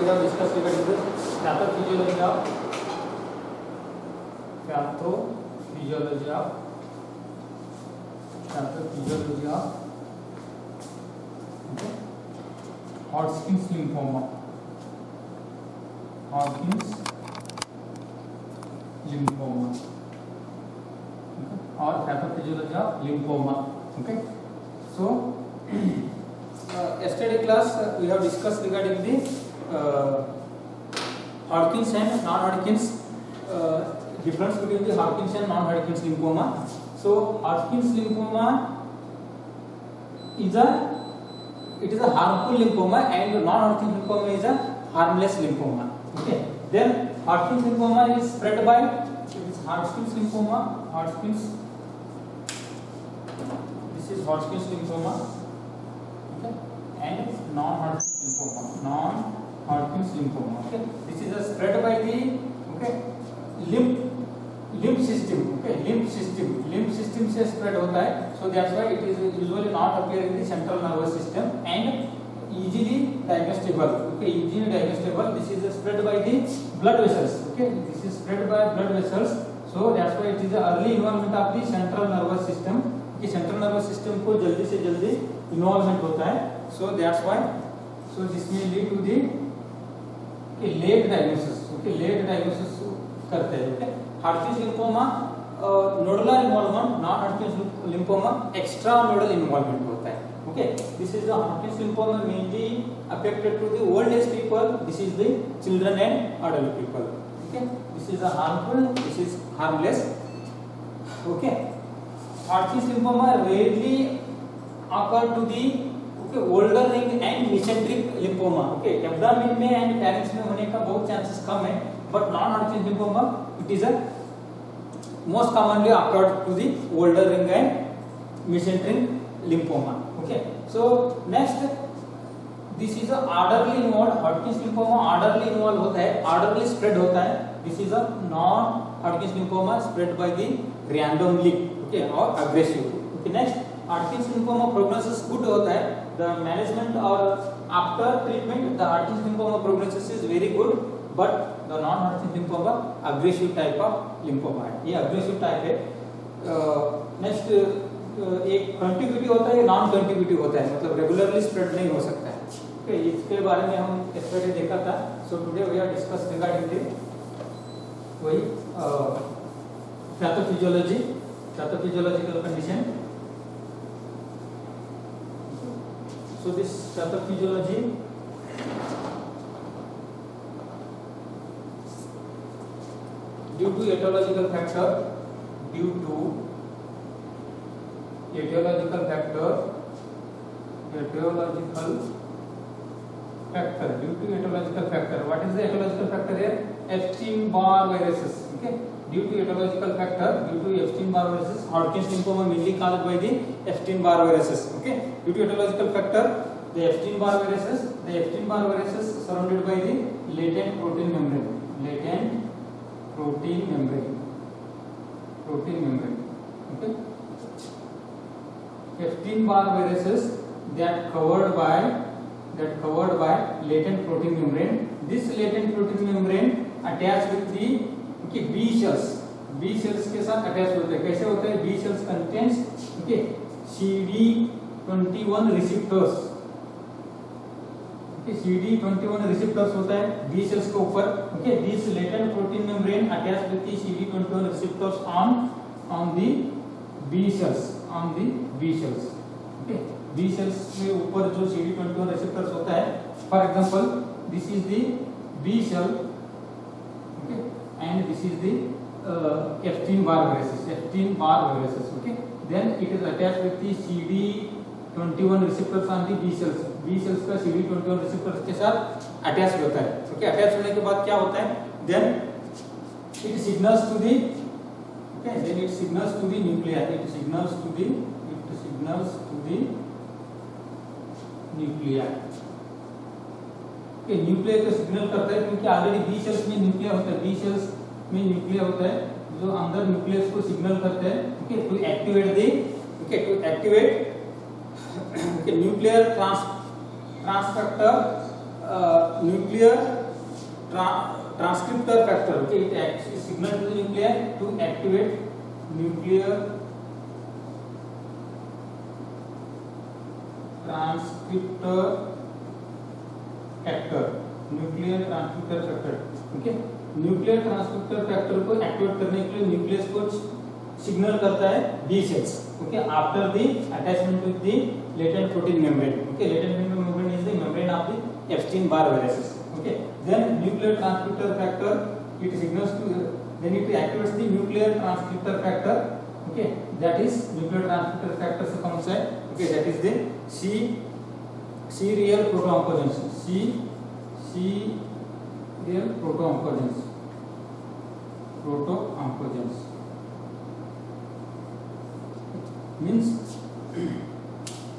have discussed regarding the pathophysiology of Hodgkin's lymphoma. Hodgkin's lymphoma, okay, or pathophysiology of lymphoma. Okay, so yesterday class we have discussed regarding the Hodgkin's and non-Hodgkin's, difference between the Hodgkin's and non-Hodgkin's lymphoma. So Hodgkin's lymphoma is a harmful lymphoma and non-Hodgkin's lymphoma is a harmless lymphoma. Okay, then Hodgkin's lymphoma is spread by Hodgkin's lymphoma. This is Hodgkin's lymphoma, okay, and non-Hodgkin's lymphoma. Okay, this is spread by the lymph system. Okay, lymph system से spread होता है. So that's why it is usually not appear in the central nervous system and easily digestible. Okay, easily digestible. This is spread by the blood vessels. Okay, this is spread by blood vessels. So that's why it is the early involvement of the central nervous system. कि central nervous system को जल्दी से जल्दी involvement होता है. So that's why. So this may lead to the late diagnosis. Okay, late diagnosis करते हैं. Okay, Hodgkin's lymphoma nodular involvement, non-Hodgkin's lymphoma extra nodal involvement होता है. Okay, this is the Hodgkin's lymphoma mainly affected to the old age people. This is the children and adult people. Okay, this is a harmful, this is harmless. Okay, Hodgkin's lymphoma rarely occur to the older ring and mesenteric lymphoma. Okay, abdomen में and pharynx में होने का बहुत chances कम है, but non-Hodgkin's lymphoma it is a most commonly occurred to the older ring and mesenteric lymphoma. Okay, so next this is a orderly involved. Hodgkin's lymphoma orderly involved होता है, orderly spread होता है. This is a non-Hodgkin's lymphoma spread by the randomly, okay, or aggressive. Okay, next Hodgkin's lymphoma prognosis good होता है. The management or after treatment the Hodgkin's lymphoma prognosis is very good, but the non-Hodgkin's lymphoma aggressive type of lymphoma है. ये aggressive type है. Next एक contiguity होता है, non contiguity होता है, मतलब रेगुलरली स्प्रेड नहीं हो सकता है. ओके, इसके बारे में हम yesterday देखा था. So today we are discuss regarding the वही pathophysiological condition. So this pathophysiology due to etiological factor, due to etiological factor. What is the etiological factor here? Epstein-Barr viruses. Okay, due to etiological factor, due to Epstein-Barr viruses, Hodgkin's lymphoma mainly caused by the Epstein-Barr viruses. Okay, due to etiological factor, the Epstein-Barr viruses surrounded by the latent protein membrane. Okay, Epstein-Barr viruses that covered by latent protein membrane. This latent protein membrane attached with the B cells. B cells के साथ attached होते हैं. कैसे होते हैं? B cells contains CD21 receptors. CD21 receptors होता है B cells के ऊपर. Okay, this latent protein membrane attached with the CD21 receptors on the B cells. Okay, B cells के ऊपर जो CD21 receptors होता है. For example, this is the B cell. Okay, and this is the Epstein-Barr viruses. Okay, then it is attached with the CD21 receptors on the B cells. B cells का CD21 receptors के साथ attached होता है. Okay, attached होने के बाद क्या होता है? Then it signals to the nuclei. It signals to the nuclei. Okay, nuclei को सिग्नल करता है क्योंकि ऑलरेडी B cells में न्यूक्लिया होता है. जो अंदर न्यूक्लियस को सिग्नल करते हैं. Okay, to activate nuclear transfactor, nuclear transcriptor factor. Okay, it actually signal to the nucleus to activate nuclear transcriptor factor. Nuclear transcriptor factor, okay, nuclear transcriptor factor को activate करने के लिए न्यूक्लियस को signal करता है B cells, okay, after the attachment with the latent protein membrane. Okay, latent protein membrane is the membrane of the Epstein Barr viruses. Okay, then nuclear transcriptor factor it signals to, then it activates the nuclear transcriptor factor. Okay, that is nuclear transcriptor factor से कौन सा है? Okay, that is the serial protooncogenes. Serial protooncogenes means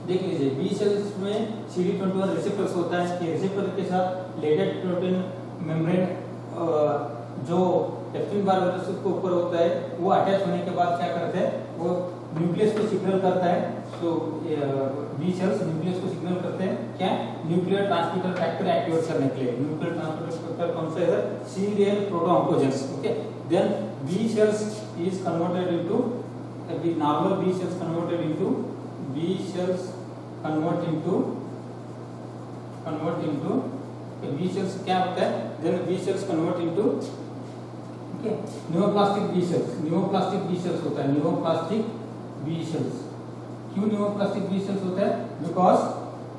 देख लीजिए B sales में CD21 receptors होता है. ये रिसेप्टर के साथ लेटेंट प्रोटीन मेम्ब्रेन जो एप्स्टीन-बार वायरस के ऊपर होता है वो अटैच होने के बाद क्या करता है, वो न्यूक्लियस को सिग्नल करता है. सो बी सेल्स न्यूक्लियस को सिग्नल करते हैं क्या, न्यूक्लियर ट्रांसमीटर फैक्टर एक्टिवेट करने के लिए. न्यूक्लियर ट्रांसमीटर फैक्टर कौन सा है? Serial protooncogenes. Okay, then B cells is converted into the normal B cells convert into B cells क्या होता है? then B cells convert into okay neoplastic B cells होता है. neoplastic B cells क्यों neoplastic B cells होता है? because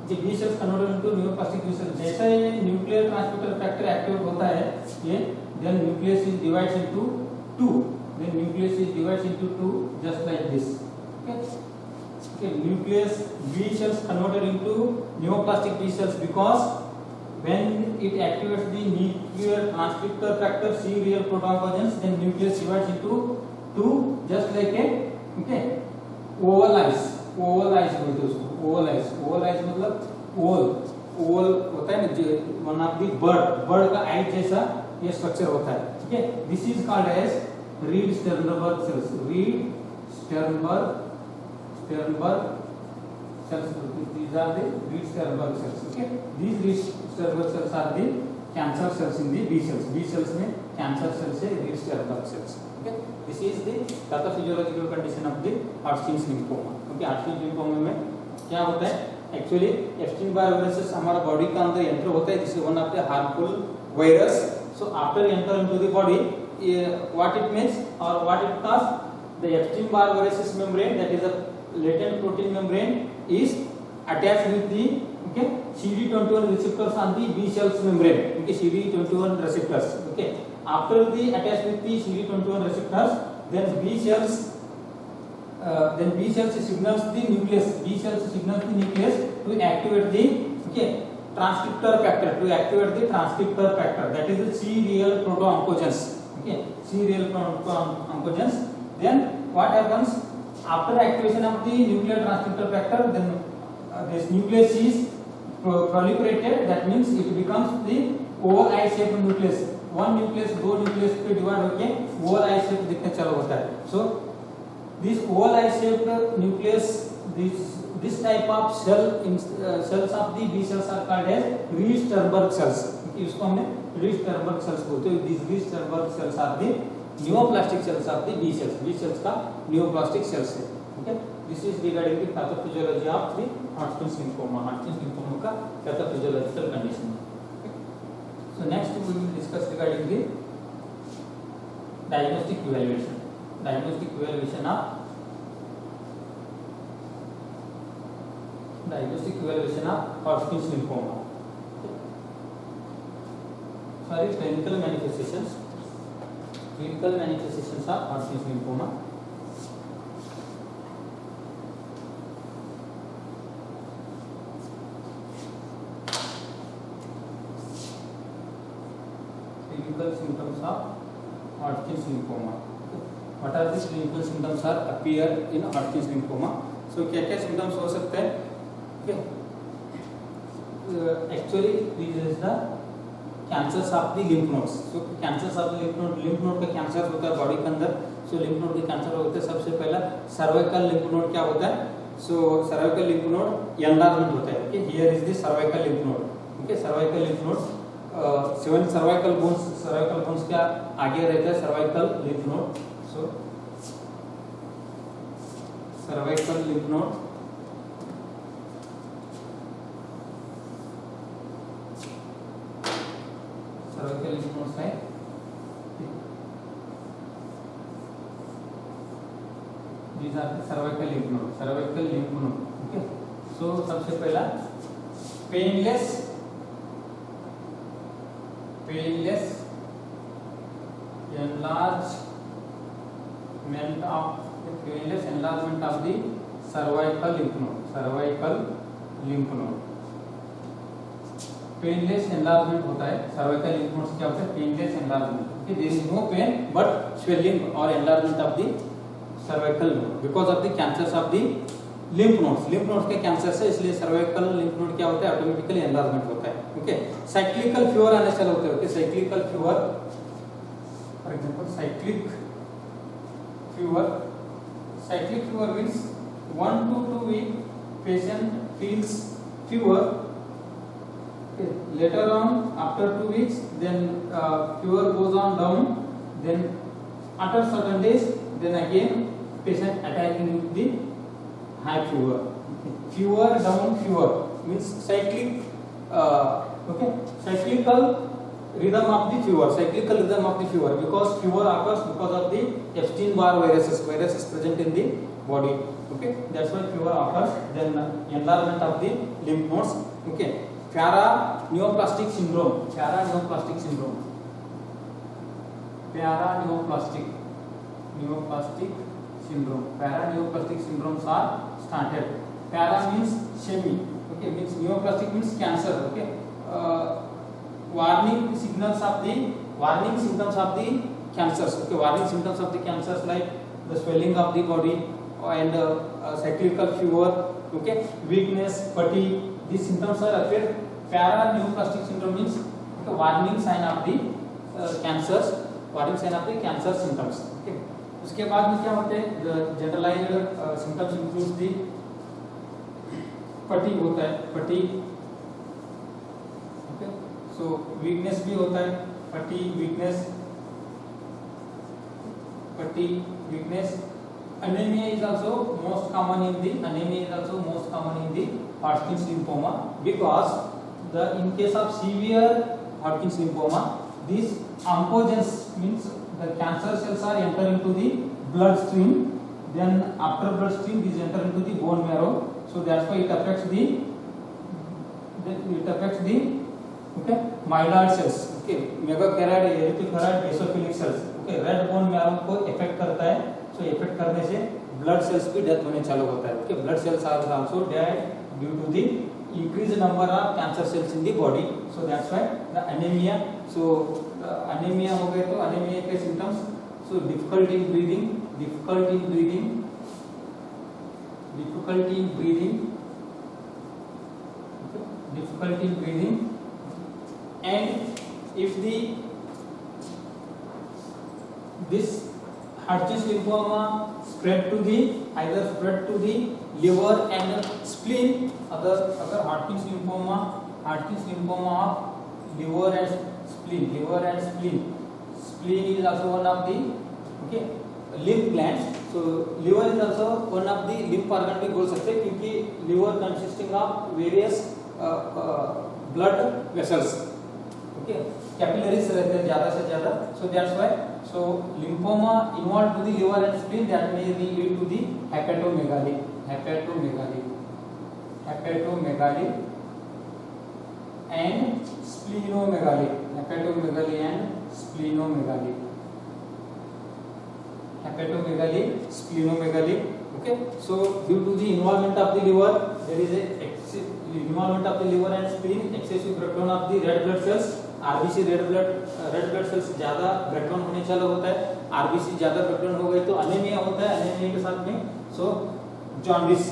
the B cells converted into neoplastic B cells जैसा ये न्यूक्लियर ट्रांसमीटर फैक्टर एक्टिवेट होता है ये, then nucleus is divides into two. Then nucleus is divided into two just like this. Okay, nucleus B cells converted into neoplastic B cells because when it activates the nuclear transcriptor factor serial protooncogenes, then nucleus divides into two just like a oval eyes बोलते हैं उसको. oval eyes मतलब Oval होता है ना, one of the bird का आई जैसा ये स्ट्रक्चर होता है. ठीक है, this is called as Reed-Sternberg cells. Reed-Sternberg cells. These are the Reed-Sternberg cells. Okay, these Reed-Sternberg cells are the cancer cells in the B cells. B cells में cancer cells है Reed-Sternberg cells. Okay, this is the pathophysiological condition of the Hodgkin's lymphoma. Okay, Hodgkin's lymphoma में क्या होता है? Actually, Epstein-Barr viruses हमारा body का अंदर enter होता है. This is one of the harmful virus. So after enter into the body, what it means or what it cause, the Epstein-Barr viruses membrane, that is a latent protein membrane, is attached with the CD21 receptors on the B cells membrane. Okay, CD21 receptors. Okay, after the attached with the CD21 receptors, then B cells signals the nucleus. B cells signals the nucleus to activate the transcriptor factor. That is the serial proto-oncogenes. Okay, serial proto-oncogenes. Then what happens after activation of the nuclear transcriptor factor? Then this nucleus is proliferated. That means it becomes the oval eye-shaped nucleus. One nucleus दो nucleus पे divide होके oval eye-shaped दिखने चालू होता है. So this oval eye-shaped nucleus, this type of cells of the B cells are called as Reed-Sternberg cells. इसको हमने Reed-Sternberg cells बोलते हैं. These Reed-Sternberg cells are the neoplastic cells of the B cells. B cells का neoplastic cells है. Okay, this is regarding the pathophysiology of the Hodgkin's lymphoma. Hodgkin's lymphoma का pathophysiological condition. So next we will discuss regarding the diagnostic evaluation. Diagnostic evaluation of Hodgkin's lymphoma. Sorry, clinical manifestations of Hodgkin's lymphoma. Clinical symptoms of Hodgkin's lymphoma. What are the clinical symptoms are appear in Hodgkin's lymphoma? So क्या symptoms हो सकते हैं? Okay. Actually, this is the cancers of the lymph nodes. So cancers of the lymph node का cancer होता है body के अंदर. So lymph node के कैंसर होते हैं. सबसे पहला cervical lymph node क्या होता है? So cervical lymph node enlargement होता है. Okay, here is the cervical lymph node. Okay, cervical lymph node seven cervical bones क्या आगे रहता है cervical lymph node, so cervical lymph node, cervical lymph nodes है, these are the cervical lymph node, okay. So सबसे पहला painless enlargement of the cervical lymph node, painless enlargement होता है cervical lymph nodes, क्या होता है painless enlargement, okay, there is no pain but swelling और enlargement of the cervical node because of the cancers of the lymph nodes के cancer से, इसलिए cervical lymph node क्या होता है ऑटोमेटिकली एनलार्जमेंट होता है, ओके। साइक्लिकल फीवर आने चला होता है, okay, cyclical fever for example cyclic fever means 1 to 2 week patient feels fever, okay. Later on after 2 weeks then fever goes on down, then after certain days then again patient attacking with the high fever, okay. Fever down fever means cyclic, okay, cyclical rhythm of the fever, because fever occurs because of the Epstein-Barr viruses present in the body, okay, that's why fever occurs. Then enlargement of the lymph nodes, okay. Paraneoplastic syndrome syndromes are started. Para means semi, okay, means neoplastic means cancer, okay. Warning symptoms of the cancers, okay, warning symptoms of the cancers like the swelling of the body and cyclical fever, okay, weakness, fatigue, these symptoms are appear. Paraneoplastic syndrome means, okay, warning sign of the cancer symptoms, okay. उसके बाद में क्या होते हैं generalised symptoms include the fatigue होता है, fatigue, okay, so weakness भी होता है, fatigue weakness, anemia is also most common in the Hodgkin's lymphoma, because in case of severe Hodgkin's lymphoma, these oncogenes means the cancer cells are enter into the blood stream, then after blood stream these enter into the bone marrow, so that's why it affects the okay myeloid cells, okay, megakaryoid, erythrokaryoid, basophilic cells, okay, red bone marrow को effect करता है, so effect करने से blood cells भी death होने चालू होता है, okay, blood cells are also dead due to the increased number of cancer cells in the body, so that's why the anemia. So anemia हो गए तो anemia के symptoms, so difficulty in breathing, and if this Hodgkin's lymphoma spread to the liver and spleen, अगर Hodgkin's lymphoma of liver and spleen is also one of the, okay, lymph glands, so liver is also one of the lymph organ भी बोल सकते हैं, क्योंकि liver consisting of various blood vessels, okay, capillaries रहते हैं ज़्यादा से ज़्यादा, so that's why, so lymphoma involved to the liver and spleen, that may lead to the hepatomegaly and splenomegaly, okay. So due to the involvement of the liver, there is a involvement of the liver and spleen, excessive breakdown of the red blood cells, RBC red blood cells ज़्यादा breakdown होने चालू होता है, RBC ज़्यादा breakdown हो गए तो anaemia होता है, अनीमिया के साथ में सो जॉन्डिस,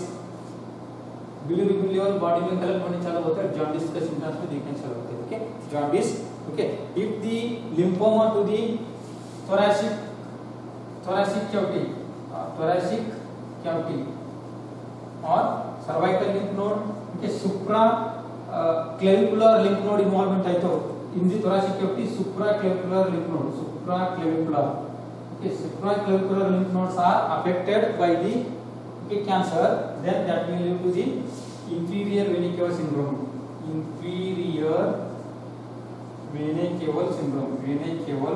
बिलिरुबिन लेवल बॉडी में कलेक्ट होने चालू होता है, जॉन्डिस के सिम्टम्स में दिखने चालू होते हैं, okay, jaundice, okay. If the lymphoma to the thoracic cavity और cervical lymph node के supra clavicular lymph node involvement है तो in the thoracic cavity supraclavicular lymph nodes, supraclavicular. Okay, supraclavicular lymph nodes are affected by the cancer, then that will lead to the inferior vena cava syndrome. Inferior vena cava syndrome. Vena cava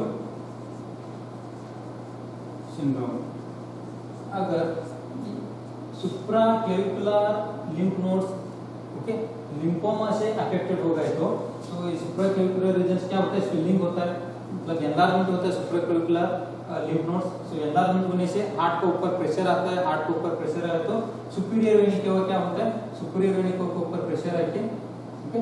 syndrome. अगर supraclavicular lymph nodes okay lymphoma से affected हो गए तो supraclavicular regions क्या होता है, swelling होता है, मतलब एनलार्जमेंट होता है सुप्राक्लेविकुलर लिम्फ नोड्स. सो एनलार्जमेंट होने से हार्ट के ऊपर प्रेशर आता है, हार्ट के ऊपर प्रेशर आए तो सुपीरियर वेनी केवा क्या होता है, सुपीरियर वेनी केवा के ऊपर प्रेशर आके ओके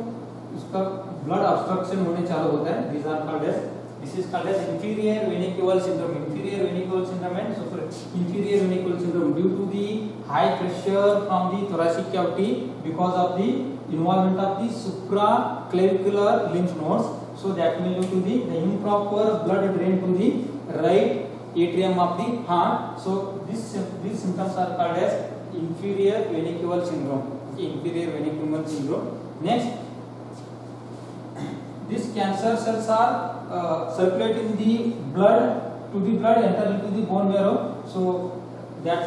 उसका ब्लड ऑब्स्ट्रक्शन होने चालू होता है. This are called as This is called as inferior vena cava syndrome. Inferior vena cava syndrome and inferior vena cava syndrome due to the high pressure from the thoracic cavity because of the involvement of the supraclavicular lymph nodes. So that will lead to the improper blood drain to the right atrium of the heart. So these symptoms are called as inferior vena cava syndrome. Okay, inferior vena cava syndrome. Next, these cancer cells are circulating the blood enter into the bone marrow, so that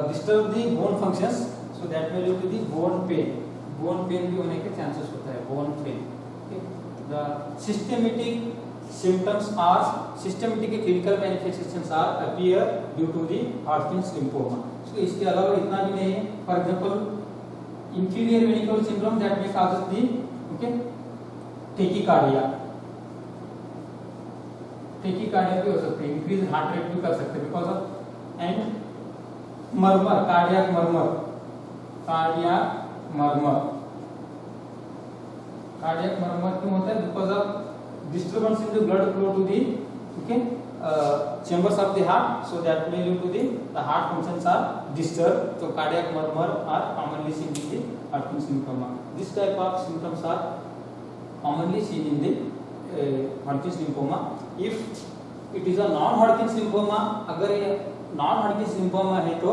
disturb the bone functions, so that may lead to the bone pain भी होने के chances होता है, bone pain. Okay, the systematic clinical manifestations are appear due to the Hodgkin's lymphoma. So इसके अलावा इतना भी नहीं है. For example, inferior vena cava syndrome that may cause the tachycardia भी हो सकते हैं, इंक्रीज हार्ट रेट भी कर सकते हैं because of and murmur, cardiac murmur क्यों होता है, because of disturbance in the blood flow to the chambers of the heart, so that may lead to the heart functions are disturbed. So cardiac murmur are commonly seen in the Hodgkin's lymphoma. This type of symptoms are commonly seen in the Hodgkin's lymphoma. If it is a non-Hodgkin's lymphoma, अगर ये non-Hodgkin's lymphoma है तो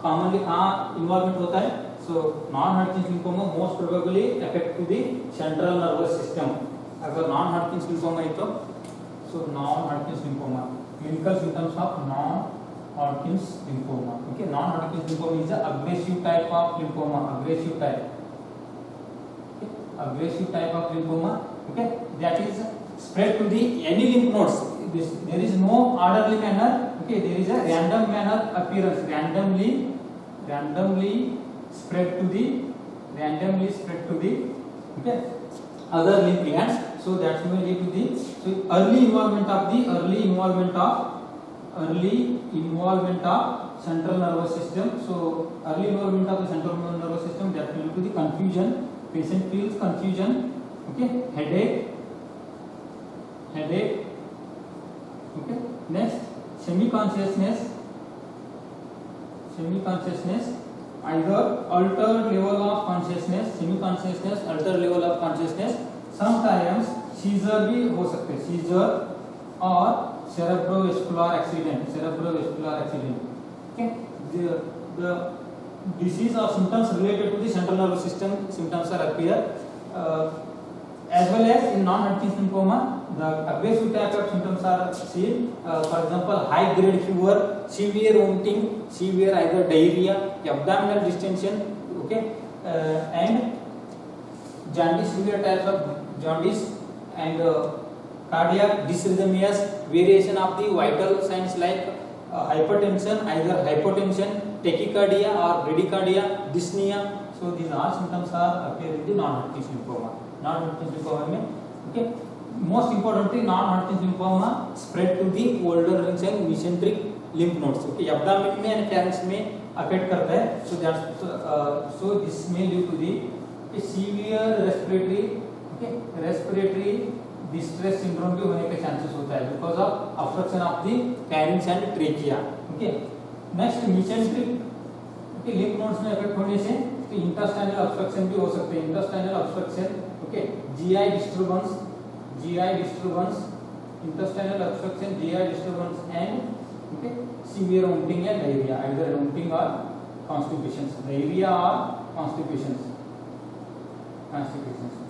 commonly कहाँ involvement होता है, so non-Hodgkin's lymphoma most probably affect to the central nervous system. अगर non-Hodgkin's lymphoma है तो so non-Hodgkin's lymphoma, clinical symptoms of non-Hodgkin's lymphoma. Okay, non-Hodgkin's lymphoma is a aggressive type of lymphoma, aggressive type of lymphoma. Okay, that is spread to the any lymph nodes. There is no orderly manner. Okay, there is a random manner appearance, randomly spread to the okay other lymph glands. So that may lead to the early involvement of central nervous system. So early involvement of the central nervous system, that will lead to the confusion. Patient feels confusion. Okay, headache. Okay, next semi-consciousness, either altered level of consciousness, semi-consciousness, altered level of consciousness. Sometimes seizure भी हो सकते हैं, seizure और cerebrovascular accident. Okay, the disease or symptoms related to the central nervous system symptoms are appear. As well as in non-Hodgkin's lymphoma, the aggressive type of symptoms are seen. For example, high grade fever, severe vomiting, severe either diarrhea, abdominal distension, okay, and jaundice, severe types of jaundice, and cardiac dysrhythmias, variation of the vital signs like hypertension, either hypotension, tachycardia or bradycardia, dyspnea. So these all symptoms are appear in the non-Hodgkin's lymphoma. Non-Hodgkin's lymphoma में okay, most importantly non-Hodgkin's lymphoma spread to the older rings and mesenteric lymph nodes. Okay, abdomen में and pharynx में affect करता है. So that's so this may lead to the severe respiratory distress syndrome भी होने के chances होता है because of obstruction of the pharynx and trachea. Okay, next mesenteric okay lymph nodes में affect होने से intestinal obstruction भी हो सकते हैं. Intestinal obstruction, okay, GI disturbance, intestinal obstruction, GI disturbance, and okay, severe vomiting and diarrhea, either vomiting or constipations, diarrhea or constipations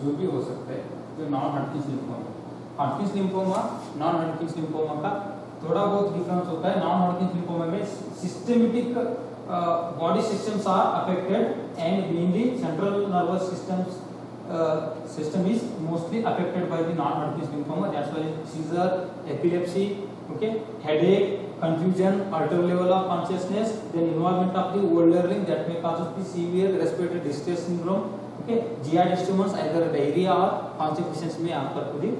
जो भी हो सकता है जो non-Hodgkin's lymphoma. Hodgkin's lymphoma non Hodgkin's lymphoma का थोड़ा बहुत डिफरेंस होता है। नॉन हॉटकिंस लिम्फोमा में systematic body systems are affected and mainly central nervous system is mostly affected by the non-Hodgkin's lymphoma. That's why seizure, epilepsy, okay, headache, confusion, altered level of consciousness, then involvement of the Wöhler-Ring that may cause the severe respiratory distress syndrome, okay, GI disturbance, either diarrhea or constipations may occur to the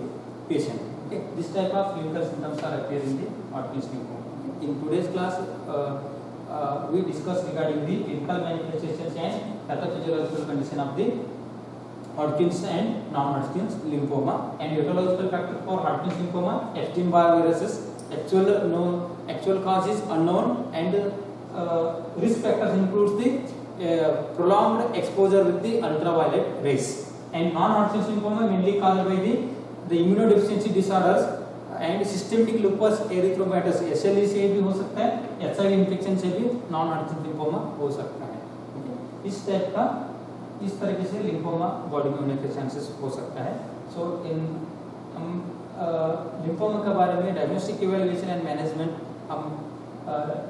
patient. Okay, this type of clinical symptoms are appear in the Hodgkin's lymphoma. In today's class, we discuss regarding the clinical manifestations and pathophysiological condition of the Hodgkin's and non-Hodgkin's lymphoma, and etiological factor for Hodgkin's lymphoma, Epstein-Barr viruses, actual cause is unknown, and risk factors includes the prolonged exposure with the ultraviolet rays. And non-Hodgkin's lymphoma mainly caused by the immunodeficiency disorders and systemic lupus erythematosus, SLE से भी हो सकता है, HIV infection से भी non-Hodgkin's lymphoma हो सकता है। इस टाइप का इस तरीके से लिम्फोमा बॉडी में होने के चांसेस हो सकता है। सो हम लिम्फोमा के बारे में डायग्नोस्टिक इवैल्यूएशन एंड मैनेजमेंट हम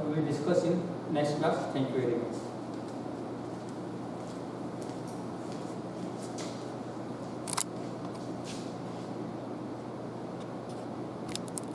will discuss in next class. Thank you very much.